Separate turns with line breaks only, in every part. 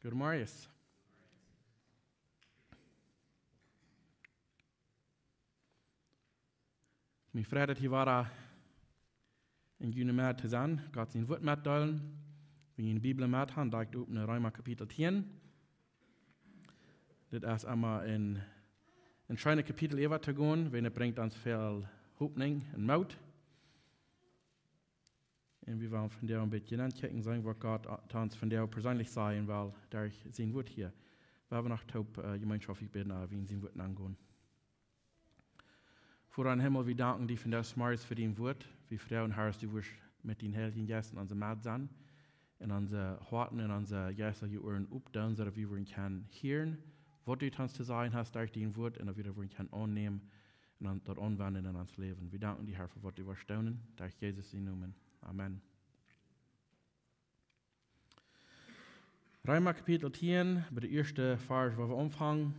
Goedemorgen. Mijn vrede dat hier waren in juni maand te zijn, gaat zijn woord metdelen. We in de Bibel met gaan, dat ik openen Römer kapitel 10. Dit is allemaal een schöne kapitel over te gaan, want het brengt ons veel hoopning en moed. En we willen van jou een beetje aankijken, zeggen wat God ons van jou persoonlijk zeggen, weil daar zijn woord hier. We hebben nog top gemeenschappelijk bidden, wie zijn woord aangaan. Voor aan Himmel, we danken die van jou smarts voor die woord. We vertrouwen haar, die we met die heiligen geest in onze maat zijn. En onze harten en onze geestelijke oren opdoen, zodat we kunnen horen wat u ons te zeggen hast durch die woord en dat we dat kunnen aannemen en dat aanwenden in ons leven. We danken die Herr voor wat u was steunen, durch Jezus in noemen. Amen. Römer kapitel 10, bij de eerste vers waar we omvangen.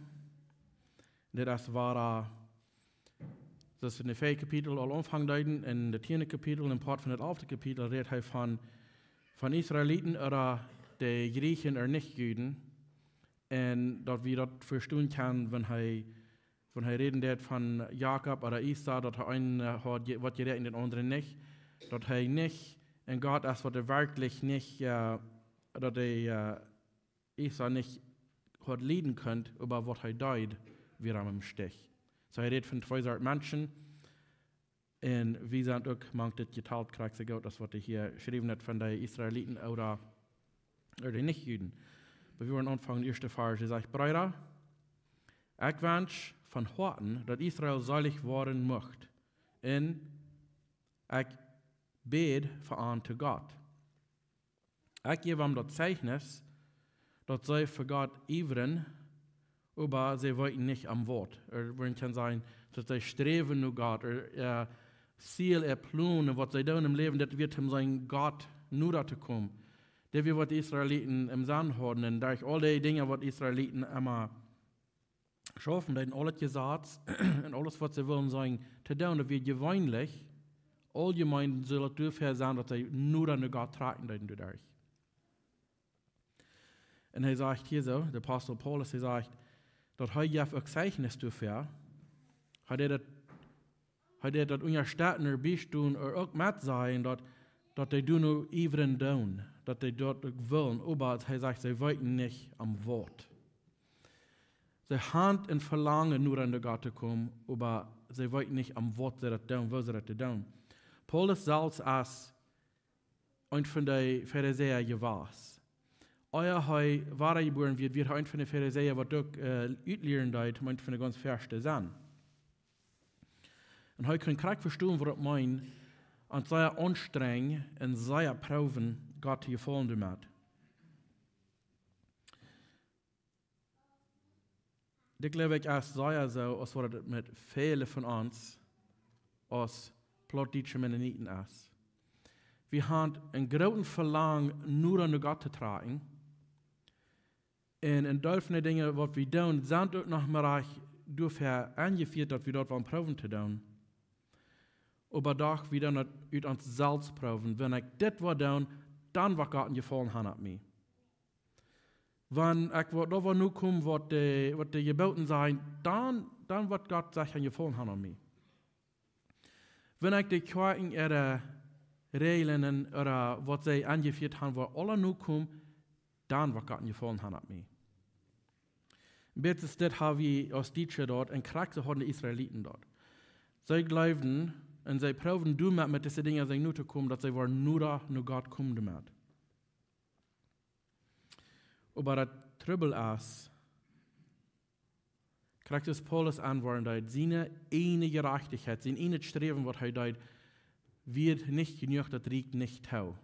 Dit is waar dat is in het 5 kapitel al omvang duiden. In het 10e kapitel, in part van het 11e kapitel, redt hij van Israëlieten oder de Griechen niet-Juden. En dat we dat verstaan kan, wanneer hij reden van Jacob oder Isa, dat hij een had wat je redt en de andere niet. Dat hij niet en God is wat er werkelijk niet, dat hij Isa niet had leiden kunt, over wat hij deed, weer aan hem stich. So hij redt van 2 soorten mensen. En we zijn ook mangt het geteld krijgt zich uit, als wat hij hier geschreven heeft van de Israëlieten oder de niet-Juden. Maar we willen aanvangen de eerste vers. Hij zegt, Brüder, ik wens van harten dat Israël zalig worden mocht. En ik bid voor aan te God. Ik geef hem dat zeichnis, dat zij voor God iveren, aber sie wollten nicht am Wort. Man kann sagen, dass sie streben nach Gott. Ziel, Plan, was sie tun im Leben, das wird ihm sein, Gott nur zu kommen. Das wird, was die Israeliten im Sand haben. Und durch all die Dinge, was die Israeliten immer schaffen, dann alles gesagt und alles, was sie wollen sagen, zu tun, das wird gewöhnlich. All Gemeinden sollen dafür sein, dass sie nur an Gott tragen dadurch. Und er sagt hier so, der Apostel Paulus, er sagt, dat hij je ook zeichnis dafür, hij dat ondersteunen erbij doen, ook met zijn, dat hij doen nu even doen, dat hij dat ook willen, maar hij zegt, zij weten niet am Wort. Zij hand en verlangen nur an de Gott te komen, maar zij weten niet am Wort, zij dat doen, wil ze dat doen. Paulus zelfs als een van de Pharisäer gewas. Euer Heu war geboren wird, wir ein von den Pharisäern, was auch uitleren deut, meint von der ganz Verste sein. Und heute können korrekt verstehen, was das meint, und sehr anstrengend und sehr proben, Gott zu gefallen damit. Ich glaube, ich ist sehr so, als was das mit vielen von uns als plattdeutsche Mennoniten ist. Wir haben ein großes Verlangen, nur an Gott zu tragen. En Teil von den Dingen, was wir tun, sind auch noch mal dafür angeführt, dass wir dort wollen proben zu tun. Aber doch wir dann aus uns selbst proben. Wenn ich das tun, dann wird Gott gefallen an mir. Wenn ich da nur komme, was die Geboten sein, dann wird Gott sich gefallen an mir. Wenn ich die Kirchen ihre Regeln oder was sie angeführt haben, wo alle nur kommen, dann wird Gott gefallen an mir. Jetzt das haben wir aus Deutschen dort und Charakter haben die Israeliten dort. Sie glauben und sie proben damit mit diesen Dingen, sie nur zu kommen, dass sie nur Gott kommen damit. Aber das Trübel ist, kriegt es Paulus antworten, seine eine Gerechtigkeit, sein eine Streben, was er tut, wird nicht genug, das riecht nicht tau.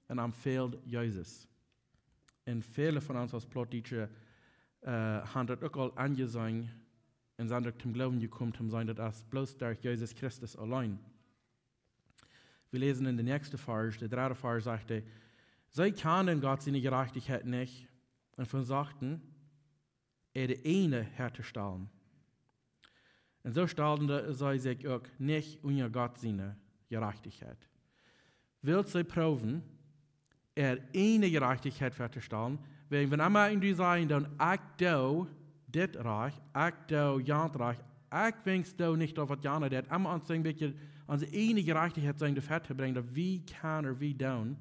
Und am fehlt Jesus. Und viele von uns als Plattdeutsche haben das auch all angesehen und sind zum Glauben gekommen, um sein, das bloß durch Jesus Christus allein. Wir lesen in den nächsten Vers, der 3. Vers sagte, sie kannten Gott seine Gerechtigkeit nicht und versagten, die eine herzustellen. Und so stellten sie sich auch nicht unter Gott seine Gerechtigkeit. Will sie proben, eine Gerechtigkeit herzustellen, wenn immer in die sagen, dann ich do dit reich, ich do jant reich, ich winkst do nicht auf was Jana det, immer uns ein bisschen an die eine Gerechtigkeit sein, die Fett zu bringen, wie kann wie down.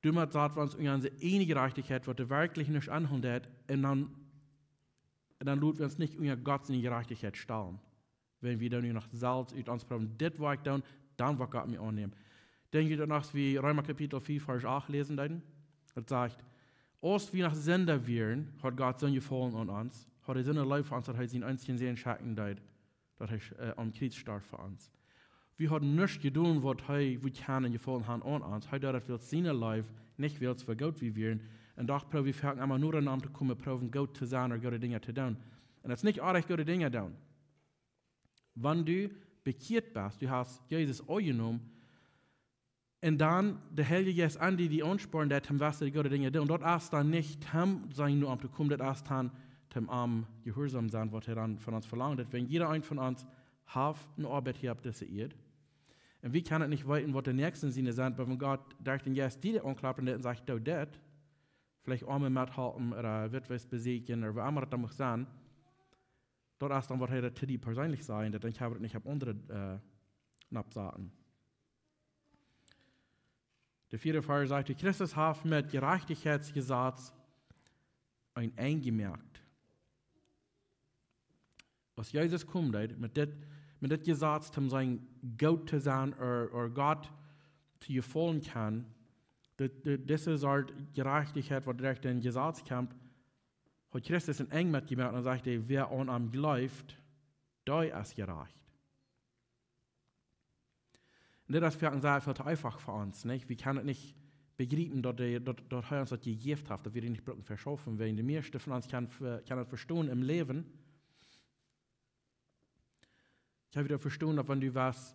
Du musst sagen, wenn uns an die eine Gerechtigkeit, was der wirklich nicht anhört, und dann tut wir uns nicht unter Gott in die Gerechtigkeit stellen. Wenn wir dann nur noch Salz aus uns probieren, das war ich dann wird Gott mir annehmen. Denke ich danach, wie Römer Kapitel 4, Vers 8 lesen, dann? Das sagt, als wir nach Sender wären, hat Gott so gefallen an uns, hat er seine Leib für uns, hat er seinen einzigen Sehen schacken, dass er am Kreuz starb für uns. Wir haben nichts getan, was wir können gefallen haben an uns. Er hat das seine Leib nicht will, für Gott wie wir. Und doch wir fangen immer nur an zu kommen, probieren Gott zu sein oder gute Dinge zu tun. Und das ist nicht alles gute Dinge tun. Wenn du bekehrt bist, du hast Jesus angenommen, und dann der Heilige Geist an die ansporen, dass was die gute Dinge tun. Und dort ist dann nicht sein nur am zu kommen, das ist dann am Gehorsam sein, was er dann von uns verlangt. Wenn jeder ein von uns hat eine Arbeit hier, das er irrt. Und wir können nicht weiten, was der nächsten Sinne sind, aber wenn Gott durch den Geist die anklappen und sagt, du das, vielleicht Arme mithalten oder Witwes besiegen oder was immer das muss sein, dort ist dann, was er zu dir persönlich sein, dann ich habe nicht auf andere Napsaten. Der 4. Vers sagt, Christus hat mit Gerechtigkeitsgesetz eingemerkt. Was Jesus kommt, mit dem Gesetz, um sein Gott zu sein oder Gott zu gefallen kann, das ist halt Gerechtigkeit, was durch den Gesetz kommt, hat Christus eng mitgemerkt und sagt, wer an ihm glaubt, der ist gerecht. Und das ist sehr viel einfach für uns. Nicht? Wir können nicht begreifen, dass er uns das gegeben hat, dass wir die nicht brauchen verschaffen. Weil die meisten von uns kann das verstehen im Leben. Ich habe wieder verstehen, dass wenn du was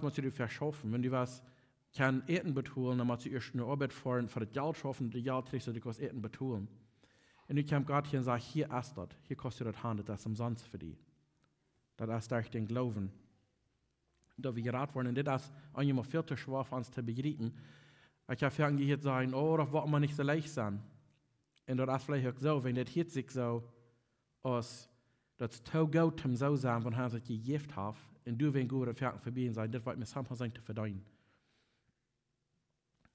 musst du verschaffen. Wenn du was kann Eten betonen, dann musst du erst eine Arbeit fahren, für das Geld schaffen, das Geld kriegst du, du kannst Eten betonen. Und du kannst Gott hier und sagen, hier ist das, hier kostet das Hand, das ist umsonst für dich. Das ist durch den Glauben. Da wir geraten worden, und das ist eigentlich viel zu schwer für uns zu begreifen. Ich habe irgendwie jetzt sagen, oh, das wird man nicht so leicht sein. Und das ist vielleicht auch so, wenn das hier sich so aus, das zu gut zum so sein, wenn er sich gegeben hat, und du, wenn gut auf verbieten sein, das wird mir somehow sein zu verdienen.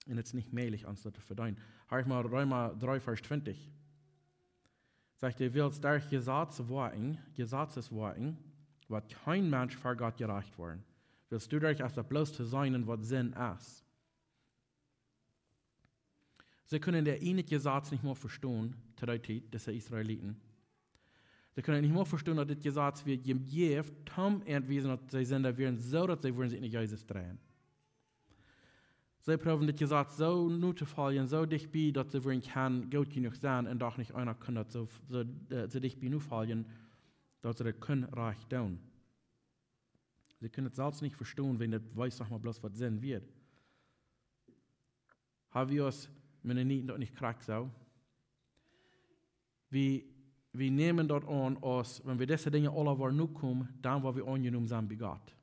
Und es ist nicht möglich, uns das zu verdienen. Hör ich mal Römer 3, Vers 20. Sagt, ihr willst durch Gesetzesworten, was kein Mensch vor Gott gerecht worden. Willst du durch als bloß zu sein, was Sinn ist. Sie können der einige Gesetz nicht mehr verstehen, zu der Zeit, das sind Israeliten. Sie können nicht mehr verstehen, dass das Gesetz wird gegeben, um entwiesen, dass sie sind, werden so, dass sie sich nicht Jesus drehen. Sie probieren das Gesetz so nur zu fallen, so dicht bei, dass sie werden kann, gut genug sein, und doch nicht einer kann das so dicht bei nur fallen, dass sie das können reich tun. Sie können es selbst nicht verstehen, wenn das weiß noch mal bloß, was Sinn wird. Haben wir uns mit den Nieten dort nicht krank so? Wir nehmen dort an, als wenn wir diese Dinge alle wollen nur kommen, dann wollen wir angenommen sein bei Gott.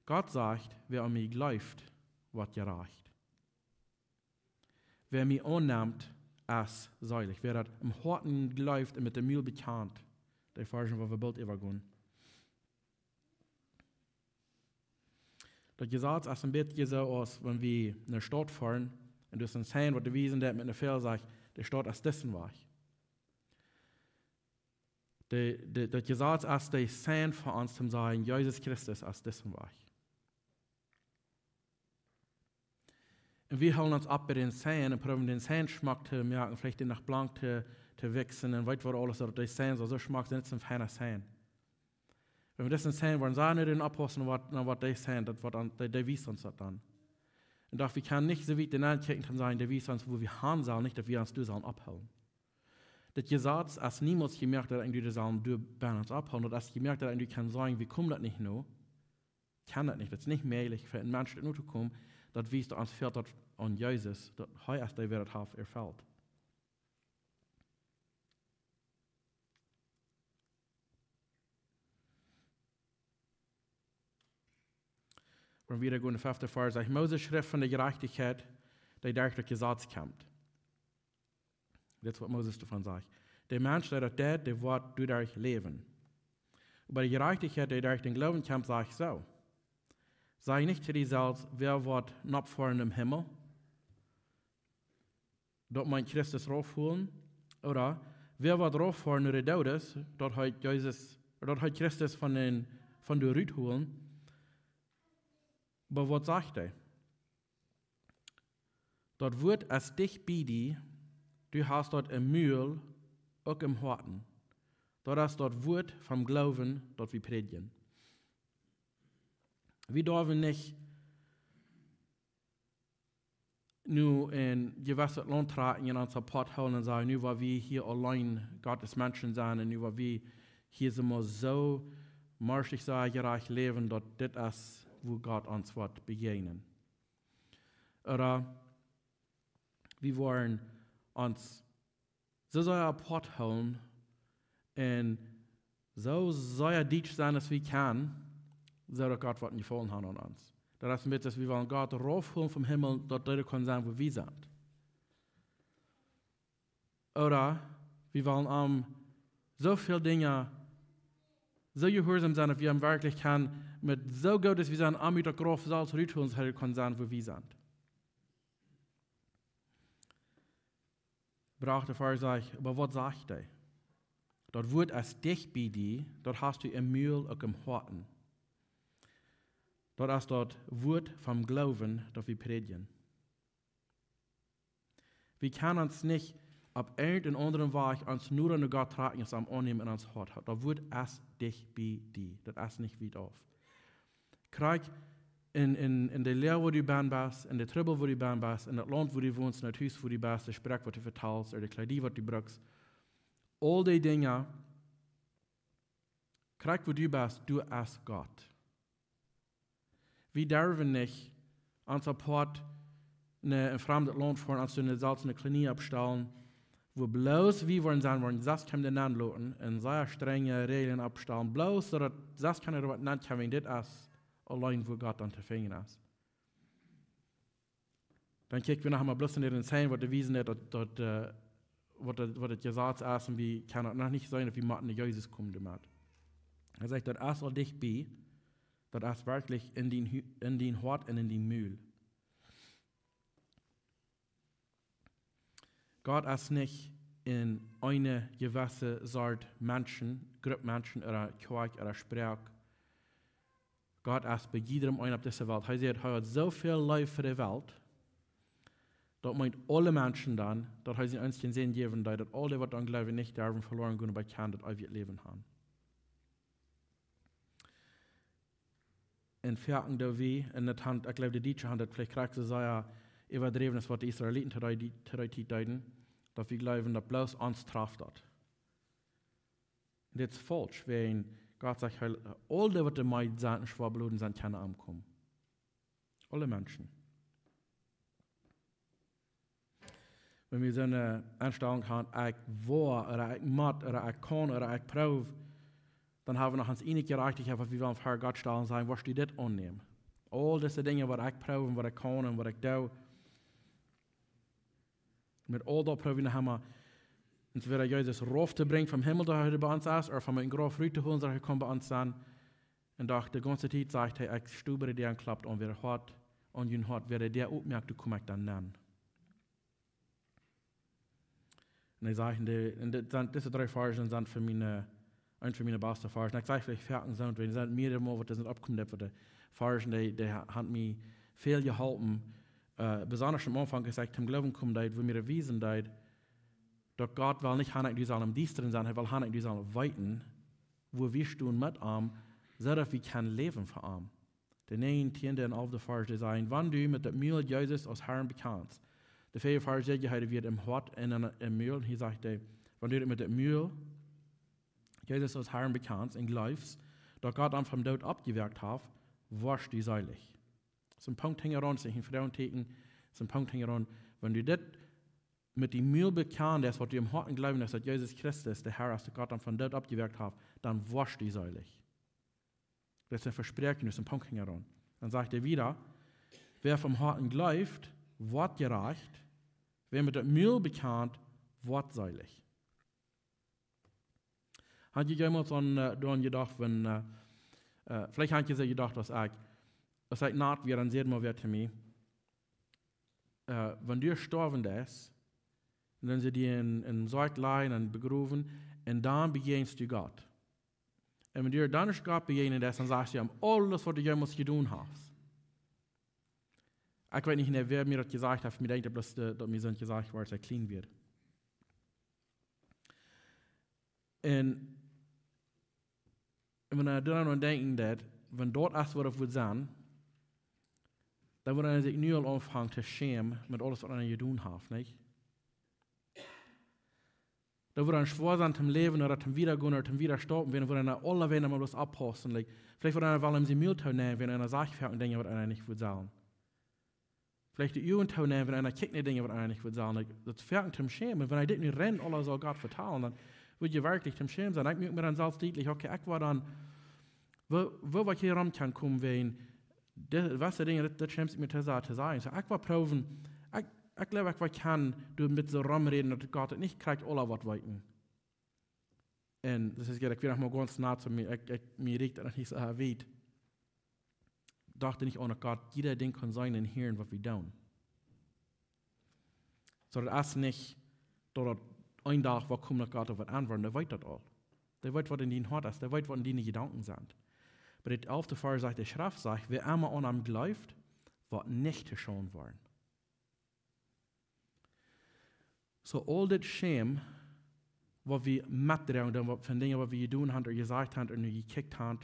Gott sagt, wer an mich glaubt, wird gerecht. Wer mich annimmt, ist seilig. Wer das im Herzen glaubt und mit dem Mühl bekannt, der Version, wo wir bald übergehen. Das Gesetz ist ein bisschen so aus, wenn wir in eine Stadt fahren und du uns sehen, was der Wiesen mit einer Fell sagt, der Stadt ist dessen Weg. Das Gesetz ist der Sein für uns zu sagen, Jesus Christus ist dessen Weg. Und wir holen uns ab bei den Sein und probieren den Sein-Schmack zu merken, vielleicht den nach blank zu wechseln und weit, wo alles, der Sein so schmeckt, sind es ein feiner Sein. Wenn wir das nicht sehen, wollen wir nicht den Aposteln, was die sehen, der wies uns das dann. Und doch wir können nicht so weit den Anketten sein, der wies uns, wo wir haben sollen, nicht, dass wir uns durch sollen abholen. Das Gesetz ist niemals gemerkt, dass irgendwie sollen durch uns abholen, und das gemerkt, dass irgendwie kann sagen, wir kommen das nicht nur. Kann das nicht, das ist nicht möglich für einen Menschen nur zu kommen, das wies uns fehlt an Jesus, das heißt, der wird das erfüllt. Und wieder gehen 5. Vers, sagt, Moses schrift von der Gerechtigkeit, die durch das Gesetz kommt. Das ist, was Moses davon sagt. Der Mensch, der das der wird durch leben. Aber die Gerechtigkeit, die durch den Glauben kommt, sagt so. Sei nicht zu dir selbst, wer wird abfahren im Himmel? Dort meint Christus raufholen. Oder wer wird rauffahren, nur der Tod ist? Dort hat Christus von der Rüt holen. Aber was sagt er? Dort wird es dich bieten, du hast dort im Mühl, auch im Horten. Dort hast dort Wort vom Glauben, dort wir predigen. Wir dürfen nicht nur in gewisse Land treten, in unser Pott holen und sagen, nur weil wir hier allein Gottes Menschen sind und nur weil wir hier sind wir so marschig sein, gerecht leben, dort das ist, wo Gott uns wird begegnen. Oder wir wollen uns so sehr Pott holen und so sehr dicht sein, als wir können, so dass Gott wird gefallen hat an uns. Das ist mit, dass wir wollen Gott raufholen vom Himmel, dort können sein, wo wir sind. Oder wir wollen so viele Dinge, so gehorsam sein, dass wir wirklich kann, mit so gut, dass wir sind, mit der Grof Salz rütteln, so können sein, wo wir sind. Braucht der Pfarrer sagt, aber was sagt er? Dort wird es dich bei dir, dort hast du im Mühl und im Horten. Dort ist dort Wort vom Glauben, das wir predigen. Wir können uns nicht auf irgendeinen anderen Weg uns nur an Gott tragen, als am Annehmen in uns Hort hat. Dort wird es dich bei dir. Das ist nicht weit auf. Krieg in der Lehre, wo du bist, in der Trübel, wo du bist, in das Land, wo du wohnst, in das Haus, wo du bist, der Sprech, was du verteilst, oder die Kleidung, was du brauchst. All die Dinge, krieg, wo du bist, du als Gott. Wir dürfen nicht an Support in ein fremdes Land fahren, als eine seltene Klinik abstellen, wo bloß wir wollen sein wollen, das kann den anlauten, und sehr strenge Regeln abstellen, bloß, dass das kann er nicht kommen, das ist allein, wo Gott an der Finger ist. Dann kicken wir noch einmal bloß in den Sein, was der Wiesen ist, was das gesagt ist, und wie kann es noch nicht sein, dass wir mit Jesus kommen damit. Er sagt, das ist all dich bei, das ist wirklich in den Hort und in den Mühl. Gott ist nicht in eine gewisse Sorte Menschen, Gruppe Menschen oder Quark oder Sprach. Gott ist bei jedem einen auf dieser Welt. Er sagt, er hat so viel Leid für die Welt, dort meint alle Menschen dann, dort hat sie uns den Sinn gegeben, dass alle, die an Glauben nicht sterben, verloren gehen, aber kann das ewige Leben haben. In Ferken der Weh, in der Hand, ich glaube, die Deutsche Hand hat vielleicht gesagt, so ja, übertrieben, das was die Israeliten deuten, dass wir glauben, dass bloß uns trifft hat. Und das ist falsch, wenn Gott sagt, alle, die die Meid sind, Schwabluden sind, können ankommen. Alle Menschen. Wenn wir so eine Einstellung haben, ich war, oder ich matt, oder ich kann, oder ich prüfe, dann haben wir noch uns einig gereicht, was wir wollen für Gott stellen und sagen, was du das annehmen. All diese Dinge, was ich prüfe, was ich kann und was ich tue. Mit all das probieren haben wir, entweder Jesus rauf zu bringen vom Himmel, der heute bei uns ist, oder von einem Graf rüber zu holen, der kommt bei uns an. Und doch die ganze Zeit sagt er, ich stubere dir und klappt und wer hat, und ihn hat, wer der aufmerkt, du kommst dann nennen. Und ich sage, diese 3 Versen sind für meine, ein für meine besten Versen. Ich sage vielleicht Ferken sind, wenn sie mir mal, was das nicht abkommt, für die Versen, die haben mir viel geholfen. Besonders am Anfang gesagt, zum Glauben kommen, wo mir erwiesen, dass Gott will nicht haben, die sollen am Dienstern sein, er will haben, die sollen weiten, wo wir stehen mit ihm, so dass wir können leben für ihn. Der 19. und auf der Vers sagen, wenn du mit dem Mühl Jesus als Herrn bekannst, der 4. Vers sagt, er wird im Hort und im Mühl, hier sagt er, wenn du mit dem Mühl Jesus als Herrn bekannst und glaubst, dass Gott ihn vom Tod abgewirkt hat, wirst du seilig. Das ist ein Punkt heran, sich in Frauen täten, das ist ein Punkt heran, wenn du das mit dem Mühl bekannt hast, was du im Herzen glauben hast, dass Jesus Christus, der Herr, als Gott von dort abgewirkt hat, dann wirst du seilig. Das ist ein Versprechen, das ist ein Punkt heran. Dann sagt er wieder, wer vom Harten glaubt, wird gerecht, wer mit dem Müll bekannt, wird seilig. Hat ihr jemals daran gedacht, wenn, vielleicht hat ihr sich gedacht, dass ich naht wir dann sehen wir zu mir, wenn du gestorben bist, dann sie dir in Sarg leihen und begraben, und dann begegnest du Gott. Und wenn du dann nicht Gott begegnet bist, dann sagst du ihm alles, was du jemals getan hast. Ich weiß nicht, wer mir das gesagt hat, mir denkt, dass mir so gesagt war, dass er clean wird. Und wenn er daran denken, dass, wenn dort alles was wird sein, dann wird er sich nu al anfangen zu schämen mit alles, was er getan hat, nicht? Da wird er schwor sein zum Leben, oder zum Wiedergehen, oder zum Wiederstoppen, wenn er alle wenn mal das abhosten, like, vielleicht wird er weil ihm sie Mülltau nehmen, wenn er sagt, und Dinge, was er nicht wird sagen. Vielleicht die Jugendtau nehmen, wenn er kickt Dinge, was er nicht wird sagen. Like, das fährt zum Schämen. Wenn er das nicht rennt, alle soll Gott vertrauen, dann wird ihr wirklich zum Schämen sein. Ich merke mir dann selbst deutlich, okay, ich war dann, wo wir hier rum kann kommen, wenn, was der Dinge, das schämt mir zu sagen. So, ich war proben, ich glaube, ich kann mit so rumreden, dass Gott nicht kriegt, alle was weiten. Und das ist, ich will noch mal ganz nah zu mir, mir regt das nicht so weit. Ich dachte nicht auch noch Gott, jeder Ding kann sein und hören, was wir tun. So, das ist nicht, dort ein Tag, wo kommt Gott auf was antworten, der weiß das all. Der weiß, was in den Hort ist, der weiß, was in den Gedanken sind. Aber die 11. Vers sagt, der Schrift sagt, wer einmal an ihm glaubt, wird nicht geschont worden. So, all das Scham, was wir mittragen, von Dingen, was wir getan haben, oder gesagt haben, oder gekickt haben,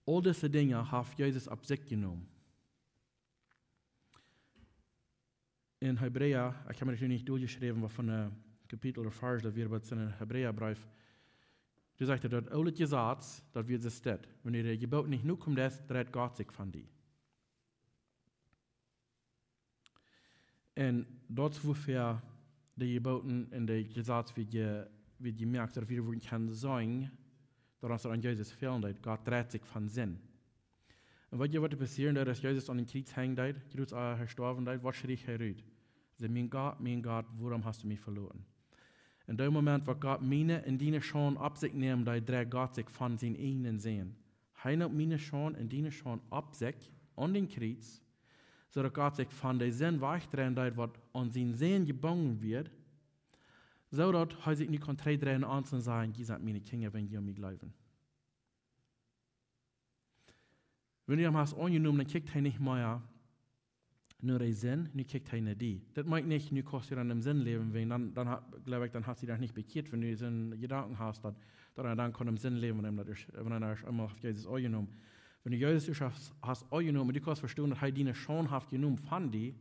all diese Dinge hat Jesus auf sich genommen. In Hebräer, ich habe mir nicht durchgeschrieben, was von einem Kapitel oder Vers, das wir bei einem Hebräerbrief, du sagst, dass alles gesagt, dass wir das steht. Wenn ihr Gebot nicht nur kommt, dreht Gott sich von dir. Und dort, wofür die Geboten in der Gesetz wie die merkt, dass wir können sagen, dass an Jesus fehlen, dass Gott dreht sich von Sinn. Und was wird passieren, dass Jesus an den Kreuz hängt, Jesus gestorben ist, was schrie er raus? Also, mein Gott, warum hast du mich verloren? In dem Moment, wo Gott meine und deine schon ab sich nimmt, da dreht Gott sich von seinen eigenen Sinn. Er nimmt meine schon und deine schon ab sich an den Kreuz, sodass Gott sich von der Sinn wegdrehen, was an seinen Sinn gebunden wird, so dass er sich nicht konträr drehen an zu sagen, die sind meine Kinder, wenn die an mich glauben. Wenn du ihm hast angenommen, dann kriegt er nicht mehr nur den Sinn, dann kriegt er nicht die. Das meint nicht, du kannst dir an dem Sinn leben, wenn dann glaube ich, dann hast du dich nicht bekehrt, wenn du diesen Gedanken hast, dass er dann kann im Sinn leben, wenn er immer auf Jesus angenommen. Wenn du Jesus hast angenommen und du kannst verstehen, dass er die schon hat genommen von dir,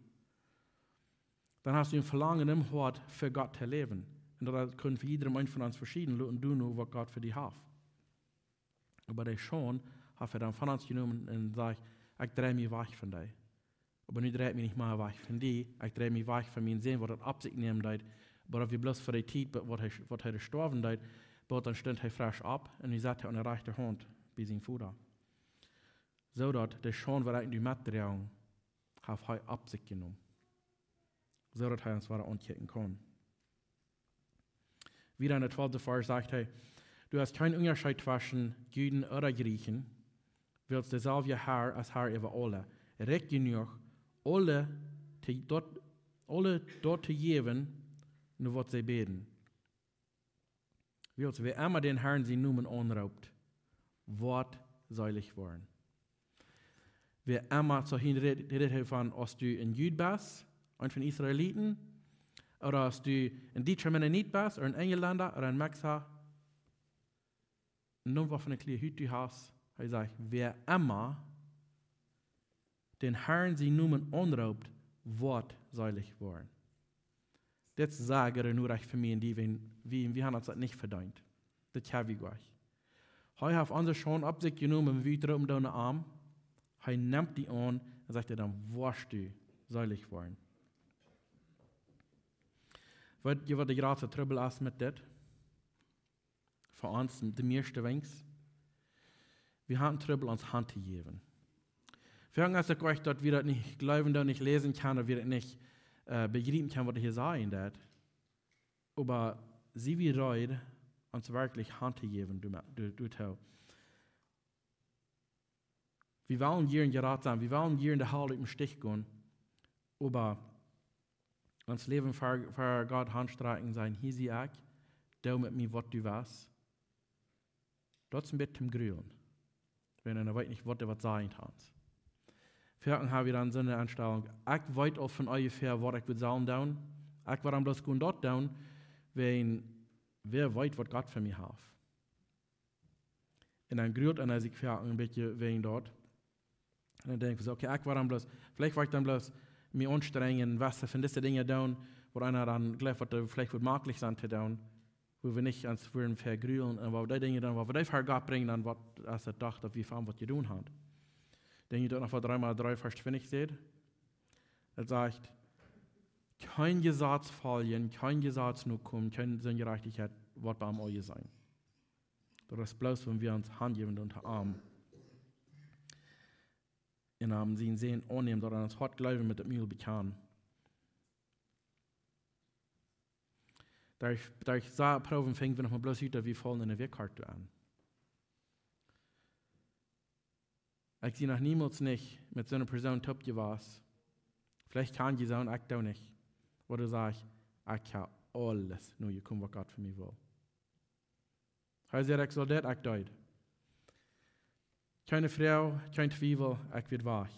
dann hast du ein Verlangen im Hort für Gott zu leben. Und das können für jedem einen von uns verschieden und du nur, was Gott für dich hat. Aber der schon hat er dann von uns genommen und sagt, ich drehe mich weg von dir. Aber nu drehe ich mich nicht mal weg von dir, ich drehe mich weg von meinem Sinn, was er ab sich nehmen wird. Aber ob wir bloß für die Zeit, was er gestorben wird, dann stand er frisch ab und er satt an der rechten Hand bei seinem Vater. So dass der schon, was er in die Material hat er ab sich genommen. So dass er uns weiter ankicken kann. Wieder in der 12. Vers sagt er, du hast keinen Unterschied zwischen Juden oder Griechen, willst derselbe Herr als Herr über alle. Recht genug, alle dort zu geben, nur was sie beten. Willst, wer immer den Herrn sie Namen anraubt, wird seilig werden. Wer immer zu hinredet von, als du ein Jude bist, ein von Israeliten, oder als du ein Deutscher Mennonit bist, oder ein Engländer, oder ein Mexer, nun was von der kleinen Hütte du hast, er sagt, wer immer den Herrn sie Namen anraubt, wird seilig werden. Das sage ich nur für mich, wir haben uns das nicht verdient. Das habe ich euch. Er hat uns schon ab sich genommen, wie wir um deine Arm. Er nimmt die an und sagt, dann wirst du seilig werden. Weißt ihr, was die große Trouble ist mit das? Für uns, die meisten Wenks. wir haben Trübel uns Hand zu geben. Wir haben gesagt, euch, dass wir das nicht glauben, dass nicht lesen kann, oder wir das nicht begreifen kann, was hier sagen wird. Aber sie wie reut, uns wirklich Hand zu geben, du tau. Wir wollen hier in Gerat sein, wir wollen hier in der Halle im Stich gehen, aber uns Leben für Gott handstrecken sein, hier sie auch, du mit mir, was du weißt. Das ist ein bisschen im Grün, wenn er weiß nicht, was er was sagen hat. Vierten haben wir dann so eine Anstellung, ich weiß auch von euch her, was ich würde sagen, ich war dann bloß gut dort, wenn wer weiß, was Gott für mich hat. Und dann grüht einer sich ein bisschen wegen dort. Und dann denke ich so, okay, ich war dann bloß, vielleicht war ich dann bloß mich anstrengen, was von diesen Dingen tun, wo einer dann gleich, was vielleicht wird möglich sein zu tun, wo wir nicht ans Würden vergrühen, und wo die Dinge dann, wo wir die für Gott bringen, dann, was er dachte, dass wir fahren, was ihr tun habt. Denke ich dort noch, was 3x3 Vers 20 seht. Er sagt, kein Gesetz fallen, kein Gesetz nur kommen, keine Gerechtigkeit wird bei euch sein. Das ist bloß, wenn wir uns Hand geben und Arm in haben sie ihn sehen, annehmen, dass er uns hart glauben mit dem Mühl bekannt. Da ich sah, Proben fängt, wenn ich mal bloß wieder, wie fallen in der Wegkarte an. Ich sehe noch niemals nicht mit so einer Person top was. Vielleicht kann die sagen, ich auch nicht. Oder sage ich kann alles, nur ihr kommt, was Gott für mich will. Hij zei, ik zal dit, ik dood. Keine Frau, kein Zwiebel, ich wird wach.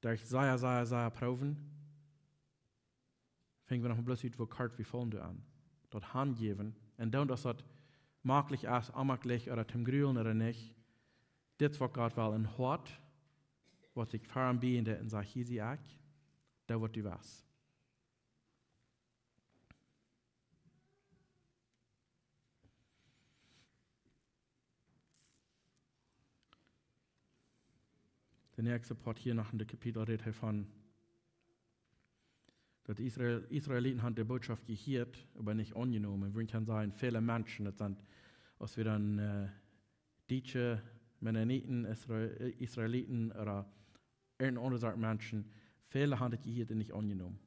Durch sehr Proben, fängt wir noch bloß ut, wo kart wie vollen du an. Dort Hand geben, und dann, dass das möglich ist, unmöglich, oder zum Grülen oder nicht, das, was Gott will, in Hort, was ich fahren bin, und sage, hier sie ich, da wird du was. Der nächste Part hier nach dem Kapitel redet davon, dass die Israeliten haben die Botschaft gehört, aber nicht angenommen. Wir können sagen, viele Menschen, das sind, als wir dann Deutsche, Mennoniten, Israeliten oder irgendeine andere Art Menschen, viele haben das gehört und nicht angenommen.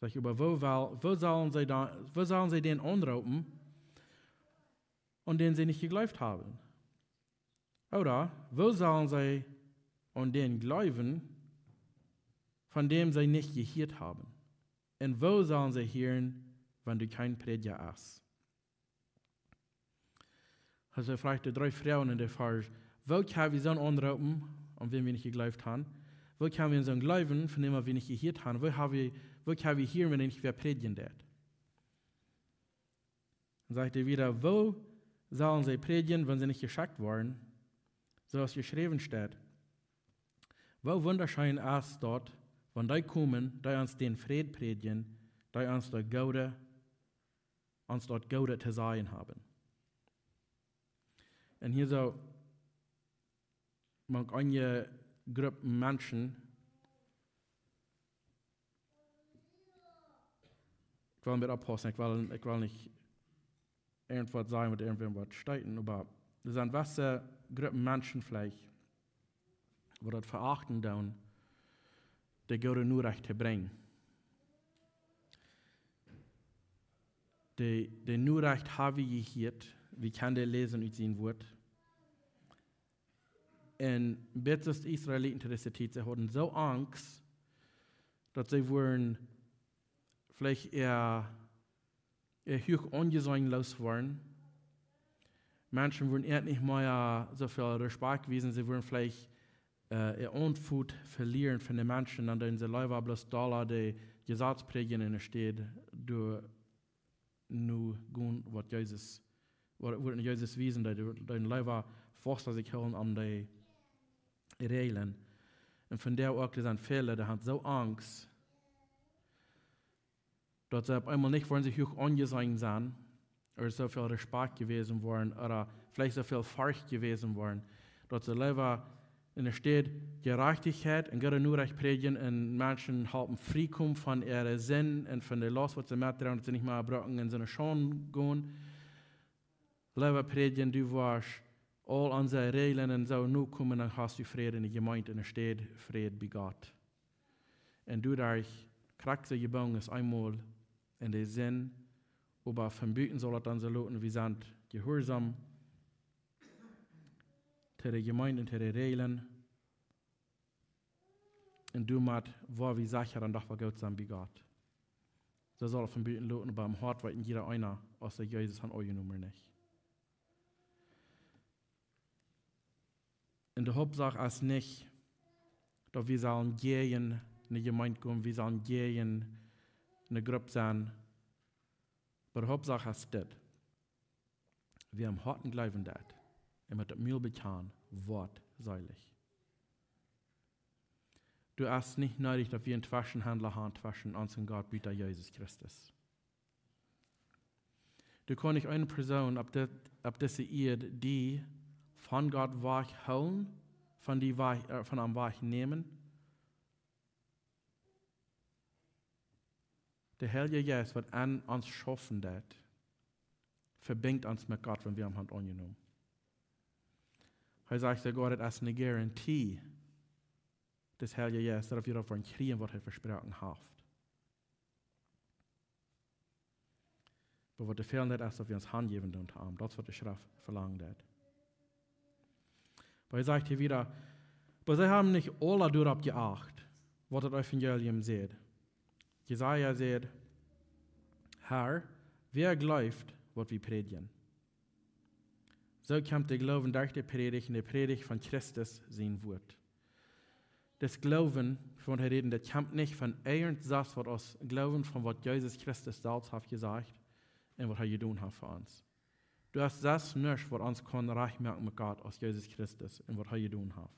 Sag ich, aber wo sollen sie den anrufen, an den sie nicht geglaubt haben? Oder wo sollen sie an den glauben, von dem sie nicht gehört haben? Und wo sollen sie hören, wenn du kein Prediger hast? Also fragt die 3 Frauen in der Vers, wo können wir so anrufen, an wen wir nicht geglaubt haben? Wo können wir so glauben, von dem wir nicht gehört haben? Wo können wir hören, wenn nicht wer predigen wird? Dann sagt er wieder, wo sollen sie predigen, wenn sie nicht geschickt worden? So was geschrieben steht. Wo wunderschön ist dort, wenn die kommen, die uns den Fried predigen, die uns dort Gaude zu sein haben. Und hier so, man eine Gruppe Menschen, ich will mir abpassen, ich will nicht irgendwas sagen mit irgendwas steiten, aber das sind gewisse Gruppen Menschen vielleicht, die das verachten tun, die Gott nur recht zu bringen. Die nur recht haben wir gehört, wie kann der lesen und sein Wort. Und bis es die Israeliten zu dieser Zeit, sie hatten so Angst, dass sie wurden vielleicht eher hoch angesaglos waren. Menschen wurden eher nicht mehr so viel Respekt gewesen, sie würden vielleicht ihr Unfut verlieren von den Menschen, an denen sie leider bloß da die Gesetzprägungen steht, durch nur gehen, was Jesus wiesen, die leider fast sich hören an die Regeln. Und von der auch sind viele, die haben so Angst, dass sie auf einmal nicht wollen sich hoch angesehen sind, oder so viel Respekt gewesen waren, oder vielleicht so viel Furcht gewesen waren, dass sie lieber Und es steht, Gerechtigkeit und Gott nur recht predigen und Menschen haben Freikommen von ihren Sinn und von der Last, was sie mittragen, dass sie nicht mehr brauchen in seine Schon gehen. Lebe predigen, du warst all unsere Regeln und so nu kommen, dann hast du Frieden in der Gemeinde und es steht Frieden bei Gott. Und du dadurch kriegst du gebaut ist einmal in den Sinn, aber von Büten soll es dann so lauten, wir sind gehorsam zu der Gemeinde und zu den Regeln. Und du musst, wo wir sicher dann doch Gott sein bei Gott. So soll es von Büten lauten, aber im Hart weiß jeder einer, aus der Jesus an euch Nummer nicht. Und die Hauptsache ist nicht, dass wir sollen gehen, in die Gemeinde kommen, wir sollen gehen, in eine Gruppe sein. Aber die Hauptsache ist das. Wir haben harten Glauben das. Und mit dem Mühl bekannt, Wort seilig. Du hast nicht nötig, dass wir einen Taschenhändler haben, zwischen uns und Gott, bitte Jesus Christus. Du kannst nicht eine Person ab dieser Erde, die von Gott Weich holen, von einem Weich nehmen. Der Heilige Geist wird an uns schaffen, das verbindet uns mit Gott, wenn wir am Hand angenommen. Er sagt, der Gott hat eine Garantie des Heiligen Geistes, dass wir davon kriegen, was er versprochen hat. Aber was der Fall nicht ist, dass wir uns Hand geben und haben, das ist, was die Schrift verlangt hat. Aber er sagt hier wieder, aber sie haben nicht alle darauf geachtet, was das Evangelium sagt. Jesaja sagt, Herr, wer glaubt, was wir predigen? So kommt der Glauben durch die Predigt und die Predigt von Christus sein Wort. Das Glauben, von der reden, das kommt nicht von irgendwas, was uns glauben, von was Jesus Christus selbst hat gesagt und was er getan hat für uns. Du hast das nicht, was uns kann reich machen mit Gott aus Jesus Christus und was er getan hat.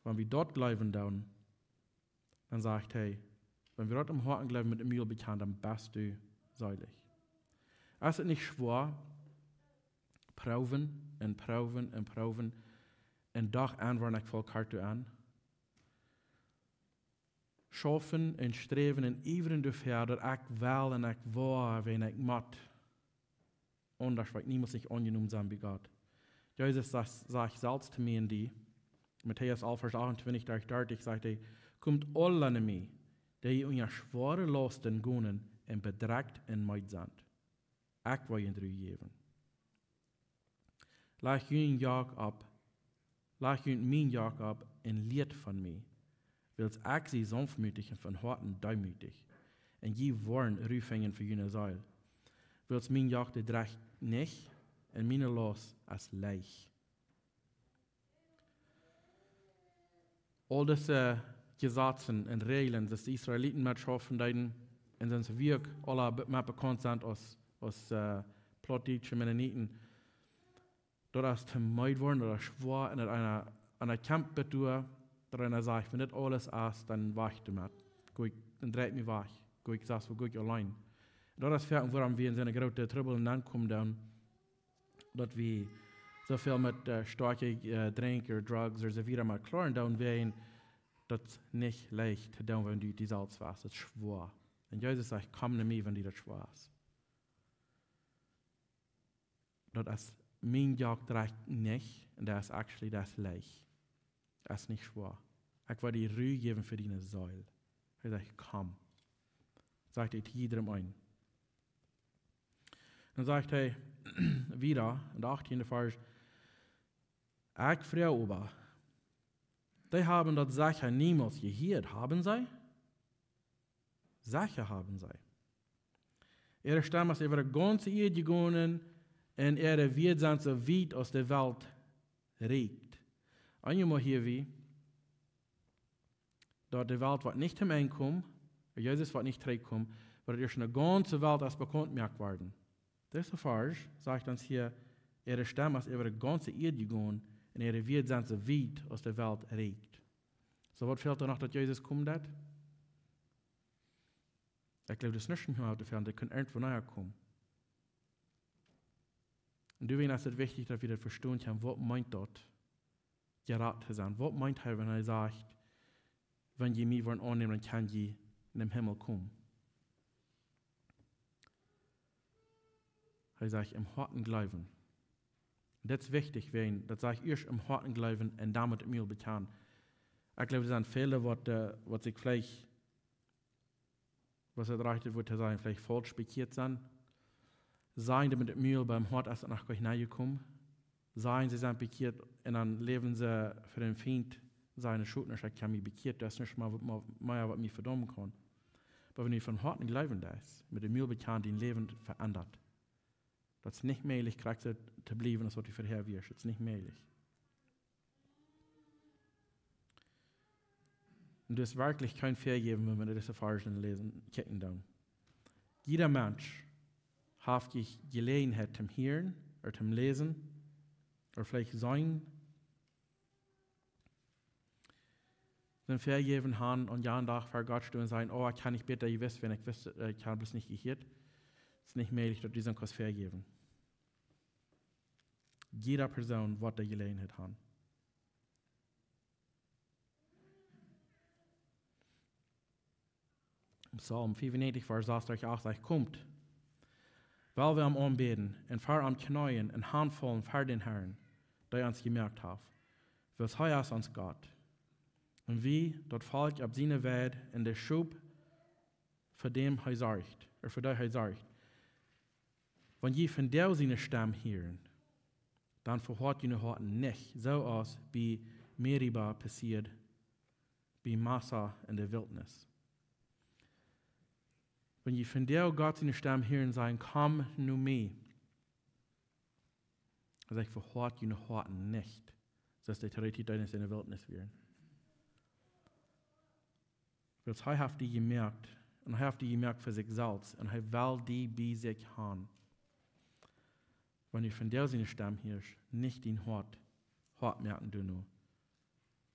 Wenn wir dort glauben, dann sagt er, wenn wir dort im Herzen glauben mit dem Mühl bekannt, dann bist du seilig. Es ist nicht schwer, proben und proben und proben und doch antworten ich voll Karte an. Schaffen und streben und iveren dafür, dass ich will und ich wahr, wenn ich matt. Und das wird niemals nicht angenommen sein bei Gott. Jesus sagt selbst zu mir in die, Matthäus 11, Vers 28, dort sagt er, kommt alle an mich, die ihr schwere Lasten gehen und bedrückt und meid sind. Ich will ihnen geben. Leg ihnen Jagd ab, leg ihnen mein Jagd ab und lehrt von mir. Wils ich sie sanftmütig und von Herzen demütig. Und je Worn rufingen für jene Seil. Wils mein Jagd dreht nicht und meine Last als leicht. All diese Gesetze und Regeln, dass die Israeliten mit schaffen, und sind wir alle mehr bekannt sind als Plattdeutsche Mennoniten, dort ist vermeid worden oder schwer in einer Kampf betur, da einer sagt, wenn das alles ist, dann weicht du mit. Dann dreht mich weg. Ich sage, wo ich allein. Dort ist fertig, woran wir in seine große Trouble hineinkommen, dass wir so viel mit starken Drink oder Drugs oder so wieder mal klar down wären, das nicht leicht zu tun, wenn du die Salz warst. Das ist schwer. Und Jesus sagt, komm zu mir, wenn du das schwer ist. Das ist mein Jagd reicht nicht, und das ist leicht. Das ist nicht schwer. Ich will dir Ruhe geben für deine Säule. Er sagt, komm. Sagt er jedem ein. Dann sagt er wieder, in der 18. Vers, ich frage aber, die haben das sicher niemals gehört, haben sie? Sicher haben sie. Ihre Stamm ist über die ganze Erde gegangen und ihre wird sind so weit aus der Welt regt. Einmal hier wie, dort die Welt wird nicht zum Ende kommen, Jesus wird nicht zurückkommen, weil er schon eine ganze Welt als bekannt merkt worden. Dieser Vers sagt uns hier, ihre Stamm ist über die ganze Erde gegangen und ihre wird sind so weit aus der Welt regt. So was fehlt da noch, dass Jesus kommt hat? Ich glaube, das ist nicht mehr auf der Ferne, der kann irgendwo näher kommen. Und deswegen ist es wichtig, dass wir das verstehen haben, was meint dort gerat zu sein. Was meint er, wenn er sagt, wenn ihr mich wollen annehmen, dann kann ihr in den Himmel kommen? Er sagt, im harten Glauben. Das ist wichtig, das sage ich erst im harten Glauben und damit mir bekannt. Ich glaube, das sind Fehler, was ich vielleicht, was er reicht, würde sagen, vielleicht falsch bekiert sind. Seien damit mir beim Hort erst nach Gott hineingekommen. Seien sie sind bekiert und dann leben sie für den Feind seine Schuld. Ich kann mich bekehrt, das ist nicht mal mehr, was mich verdammen kann. Aber wenn ich von harten Glauben da ist, mit dem Mühl bekannt, dein Leben verändert. Das ist nicht möglich, Charakter zu bleiben, das was du vorher wirst. Das ist nicht möglich. Und das ist wirklich kein Vergeben, wenn wir diese Versen lesen, kicken dann. Jeder Mensch hat Gelegenheit zum Hören oder zum Lesen oder vielleicht sein, den Vergeben haben und ja und Tag vor Gott stehen und sagen, oh, kann ich bitte, ihr wisst, wenn ich wüsste, ich habe das nicht gehört. Es ist nicht möglich, dass diesen Kurs vergeben. Jeder Person wird die Gelegenheit haben. Psalm 95, Vers 8, sagt, kommt, weil wir am Anbeten und vor am Knäuen und Handvollen vor den Herrn, der uns gemerkt hat, was heißt uns Gott. Und wie dort Volk ab seine Welt in der Schub für dem er sorgt, oder für der er sorgt. Wenn je von der seine Stamm hören, dann verhört ihr Horten nicht, so aus wie Meriba passiert, wie Massa in der Wildnis. Wenn je von der Gott seine Stamm hören, sagen, komm nu mir. Also ich verhört ihr Horten nicht, dass die Theorie deines in der Wildnis werden. Weil er hat die gemerkt, und er hat die gemerkt für sich selbst, und er will die bei sich haben. Wenn ihr von der seine Stamm hörst, nicht den Hort merken du nur.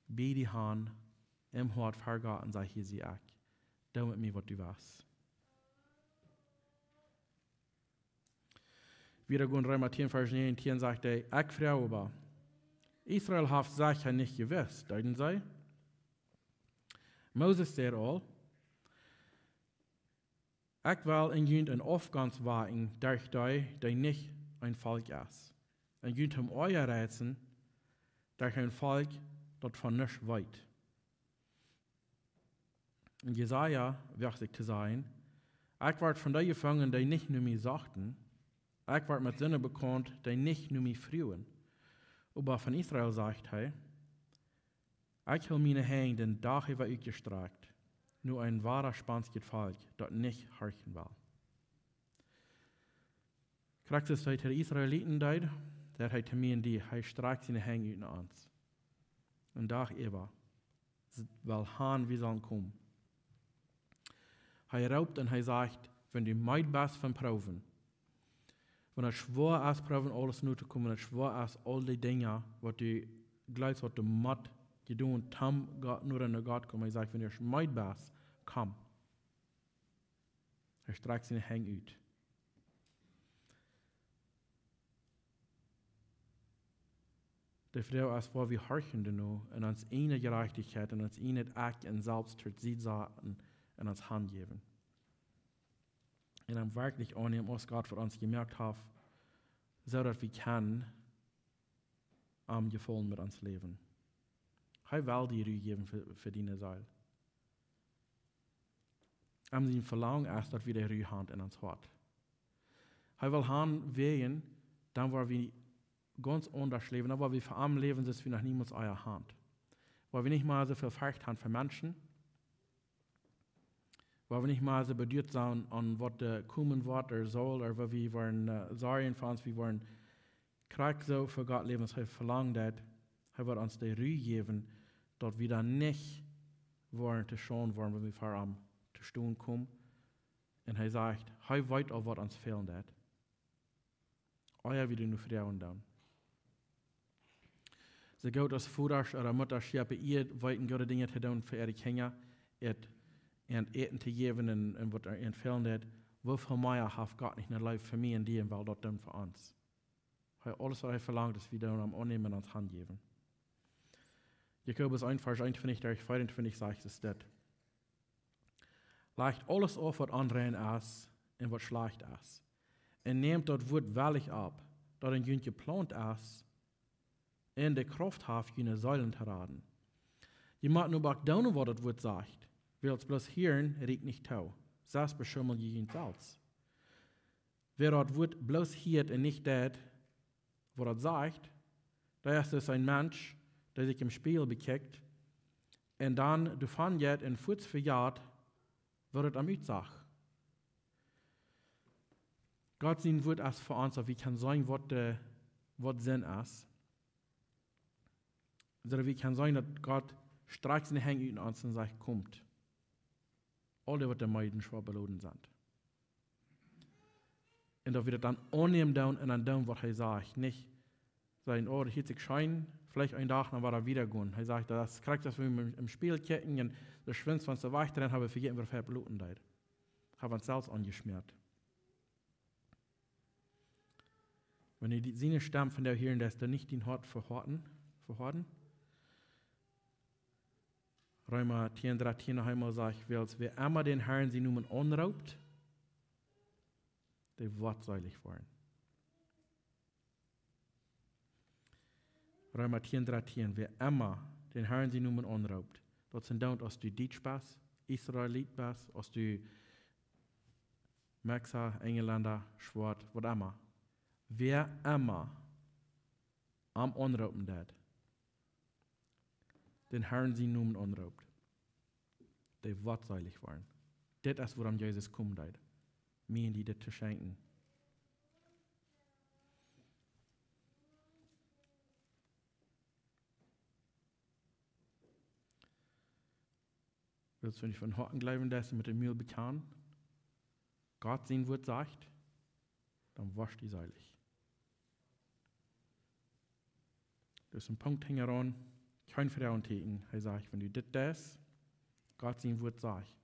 Bei die Hand, im Hort vergaten, sei hier sie auch. Da mit mir, was du weißt. Wieder gehen Römer 10, Vers 19 sagt er, ich frage aber, Israel hat sicher nicht gewusst, deuten sie? Moses sagt all, ich will in jünd ein Aufgangs wagen, durch die nicht ein Volk ist. Und jünd euer Rätseln, durch ein Volk, das von nichts weit. Und Jesaja, wichtig zu sein, ich werde von der gefangen, die nicht nur mir sagten, ich werde mit Sinne bekannt, die nicht nur mir frühen. Aber von Israel sagt er, ich will meine Hände den Dach über euch gestreckt, nur ein wahrer spanisches Volk, das nicht horchen will. Christus der Israeliten deit, der hat mir die, er streckt seine Hände über uns. Und Dach über, weil Han wie sollen kommen. Er raubt und er sagt, wenn du meid bist von Proben, wenn er schwor ist, Proben alles nur zu kommen, wenn er schwor ist, all die Dinge, was du gleich was du matt gedun, tam nur an Gott kommen, er sagt, wenn du meid bist, komm. Er streckt seine Hände aus. Die Frau ist vor wie horchende nur, und uns eine Gerechtigkeit, und uns eine Akt und selbst tut sie Sachen in uns Hand geben. Und dann wirklich annehmen, was Gott für uns gemerkt hat, so dass wir können am Gefallen mit uns leben. Er will die Ruhe geben für deine Seele. Am sein Verlangen ist, dass wir die Ruhe haben in uns hat. Er will haben wehen, dann wo wir ganz anders leben, aber wir vor allem leben, dass wir nach niemals eurer Hand. Weil wir nicht mal so viel Furcht haben für Menschen, weil wir nicht mal so bedürft sind an was kommen wird oder soll, oder weil wir wollen sorgen für uns, wir wollen Krieg so für Gott leben, dass er verlangt hat, er wird uns die Ruhe geben, dass wir dann nicht wollen zu schauen wollen, wenn wir vor allem zu stehen kommen. Und er sagt, er weiß auch, was uns fehlen hat. Euer wieder nur Frauen dann. So geht als Vater oder Mutter schärfe ihr, weiten gute Dinge zu tun für ihre Kinder, und eten zu geben und was er entfehlen hat, wofür mehr hat Gott nicht ein Leben für mich und die, weil das dann für uns. Alles, was er verlangt, ist, wir dann am Annehmen uns Hand geben. Jakobus 1, Vers 21, 24 sagt es das. Legt alles auf, wat onrein is en wat slecht is. En neemt dat woord wellig op, dat een junt geplant is, en de kracht heeft jene Säulen te raden. Je mag nu ook doen wat het woord zegt. Wils bloß hören, riekt nicht tau. Selbst beschummel je ihn selbst. Wer dat woord bloß hört en nicht dat, wat het zegt, da ist es ein Mensch, der sich im Spiegel bekijkt, en dan davon geht en voets verjaart, wird es am Utsach. Gott sein Wort ist für uns, wie kann sein, was Sinn ist. Sondern wie kann sein, dass Gott streckt seine Hände in uns und sagt, kommt. Alle, was der Meiden schwer beladen sind. Und da wird dann annehmen und dann tun, was er sagt. Nicht sagen, oh, das hat sich schein, vielleicht einen Tag, dann war er wieder gehen. Er sagt, das kriegt das, wenn wir im Spiel kicken und das Schwänz, wenn es so weich drin habe, vergessen wir, was beladen hat. Haben uns selbst angeschmiert. Wenn ihr die Sinne stammt von der hören, dass du nicht den Hort verhorten. Römer 10, 13 einmal sagt, wer immer den Herrn sie nun anraubt, der wird seilig werden. Römer 10, 13, wer immer den Herrn sie nun anraubt, dort sind dann, als du Deutsch bist, Israelit bist, als du Mexer, Engländer, Schwarz, was immer. Wer immer am Anrauben dat, den Herrn sie nun anraubt, der wird seilig werden. Das ist, woran Jesus kommt, mir die das zu schenken. Willst du nicht von Horten bleiben, dass du mit dem Mühl bekannt? Gott sein Wort sagt, dann wasch die seilig. Das ist ein Punkt hingeran, kein Vertrauen täten. Er sagt, wenn du das, Gott sein Wort sagt.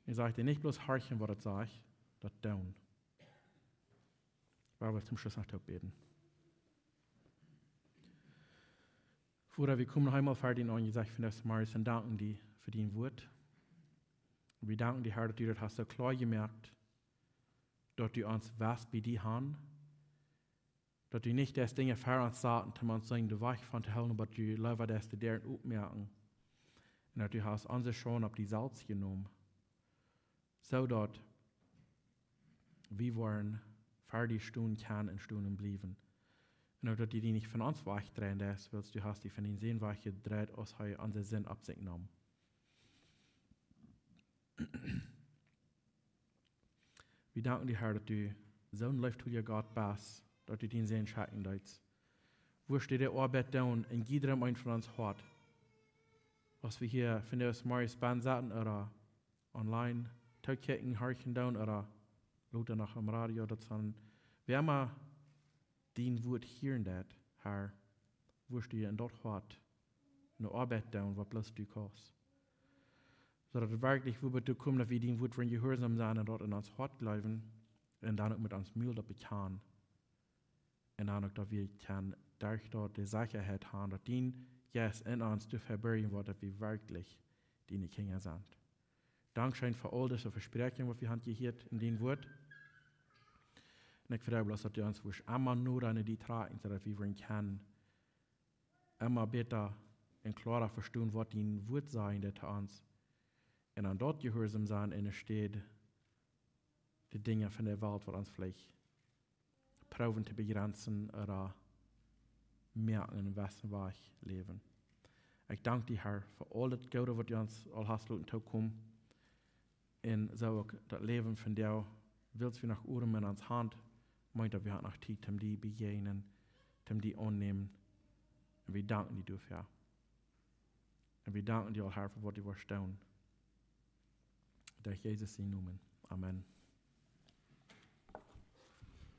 Er sagt dir nicht bloß horchen, was er sagt, das tun. Weil wir zum Schluss noch beten. Vorher, wir kommen noch einmal fertig an, ich sage, für das Marius und danken dir für dein Wort. Und wir danken dir, Herr, dass du das hast so klar gemerkt, dass du uns was bei dir haben, dass du nicht das Dinge für uns sagten, dass man sagen, du weich von der Hölle, aber du lieber das dir deren aufmerken. Und dass du hast uns schon auf die Salz genommen, so dass wir wollen fertig Stunden können und Stunden bleiben. Und dass du die nicht von uns weich drehen lässt, weil du hast die von den Sinn weich gedreht, aus unser Sinn ab sich genommen. Wir danken dir, Herr, dass du so ein Leuchtturm Gott bist, dass du den Sinn schatten deitst. Wo steht der Arbeit down in jedem ein von uns hat? Was wir hier von der Marius Band sahen oder online, Tagketten, Harchen down oder Leute nach am Radio, das sind, wir haben den Wort hören, das, Herr, wo steht in dort hat, eine Arbeit down, was bloß du kannst. So dass wirklich, wo wir kommen, dass wir den Wort, wenn gehorsam sein und dort in uns Hort bleiben, und dann auch mit uns Mühl dabei kann. Und dann auch, dass wir durch dort die Sicherheit haben, dass die jetzt in uns zu verbergen wird, dass wir wirklich die Kinder sind. Dankeschön für all diese Versprechen, was wir haben gehört in dem Wort. Und ich vertraue bloß, dass du uns immer nur an die tragen, so dass wir können immer besser und klarer verstehen, was dein Wort sein, das uns und an dort gehorsam sein, und es steht die Dinge von der Welt, die uns vielleicht proben zu begrenzen oder merken, in welchem Weg leben. Ich danke dir, Herr, für all das Gute, was du uns all hast lassen kommen. Und so auch das Leben von dir, willst du nach Uhren in uns Hand, meint wir haben noch Zeit, um die begegnen, um die annehmen. Und wir danken dir dafür. Und wir danken dir, Herr, für was du wirst tun. Durch Jesus in Namen. Amen.